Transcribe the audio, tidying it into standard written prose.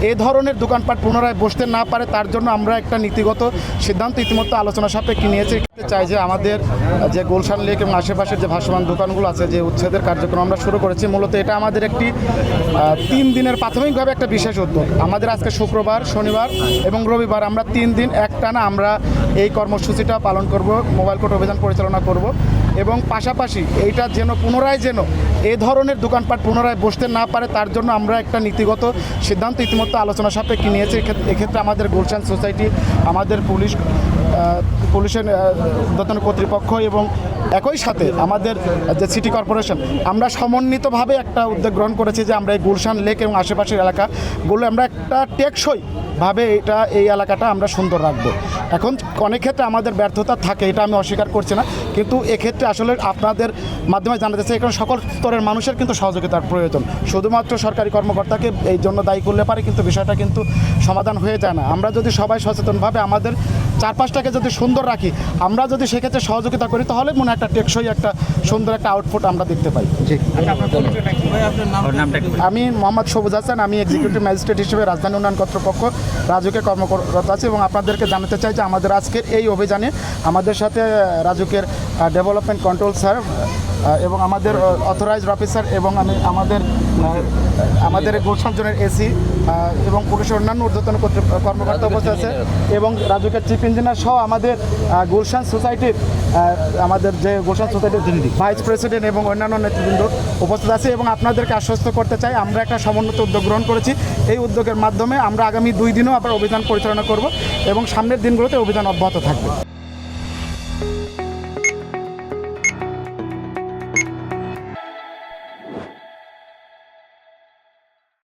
এই ধরনের দোকানপাট পুনরায় বসতে না পারে তার জন্য আমরা একটা নীতিগত সিদ্ধান্ত ইতিমধ্যে আলোচনা সাপেক্ষে নিয়েছি। চাই যে আমাদের যে গুলশান লেক এবং আশেপাশের যে ভাসমান দোকানগুলো আছে যে উচ্ছেদের কার্যক্রম আমরা শুরু করেছি, মূলত এটা আমাদের একটি 3 দিনের প্রাথমিকভাবে একটা বিশেষ উদ্যোগ। আমাদের আজকে শুক্রবার, শনিবার এবং রবিবার আমরা 3 দিন একটানা আমরা এই কর্মসূচিটা পালন করব, মোবাইল কোর্ট অভিযান পরিচালনা করব এবং পাশাপাশি এইটা যেন পুনরায় এই ধরনের দোকানপাট পুনরায় বসতে না পারে তার জন্য আমরা একটা নীতিগত সিদ্ধান্ত ইতিমধ্যে আলোচনা সাপেক্ষে নিয়েছি। এক্ষেত্রে আমাদের গুলশান সোসাইটি, আমাদের পুলিশের ঊর্ধ্বতন কর্তৃপক্ষ এবং একই সাথে আমাদের যে সিটি কর্পোরেশন, আমরা সমন্বিতভাবে একটা উদ্যোগ গ্রহণ করেছি যে আমরা এই গুলশান লেক এবং আশেপাশের এলাকাগুলো আমরা একটা টেকসইভাবে এই এলাকাটা আমরা সুন্দর রাখবো। এখন অনেক ক্ষেত্রে আমাদের ব্যর্থতা থাকে, এটা আমি অস্বীকার করছি না, কিন্তু এক্ষেত্রে আসলে আপনাদের মাধ্যমে জানা যাচ্ছে এখানে সকল স্তরের মানুষের কিন্তু সহযোগিতার প্রয়োজন। শুধুমাত্র সরকারি কর্মকর্তাকে এই জন্য দায়ী করলে পারে কিন্তু বিষয়টা কিন্তু সমাধান হয়ে যায় না। আমরা যদি সবাই সচেতনভাবে আমাদের চারপাশটাকে যদি সুন্দর রাখি, আমরা যদি সেক্ষেত্রে সহযোগিতা করি, তাহলে মনে একটা টেকসই একটা সুন্দর একটা আউটপুট আমরা দেখতে পাই। জি, আমি মোহাম্মদ সবুজ হাসান, আমি এক্সিকিউটিভ ম্যাজিস্ট্রেট হিসেবে রাজধানী উন্নয়ন কর্তৃপক্ষ রাজুকের কর্মকর্তা আছি এবং আপনাদেরকে জানাতে চাই যে আমাদের আজকের এই অভিযানে আমাদের সাথে রাজুকের ডেভেলপমেন্ট কন্ট্রোল স্যার এবং আমাদের অথরাইজড অফিসার এবং আমাদের গুলশান জোনের এসি এবং পুলিশের অন্যান্য ঊর্ধ্বতন কর্মকর্তা উপস্থিত আছে এবং রাজুকের চিফ ইঞ্জিনিয়ার সহ আমাদের গুলশান সোসাইটির ভাইস প্রেসিডেন্ট এবং অন্যান্য নেতৃবৃন্দ উপস্থিত আছে এবং আপনাদেরকে আশ্বস্ত করতে চাই আমরা একটা সমন্বিত উদ্যোগ গ্রহণ করেছি। এই উদ্যোগের মাধ্যমে আমরা আগামী 2 দিনও আবার অভিযান পরিচালনা করব এবং সামনের দিনগুলোতে অভিযান অব্যাহত থাকবে।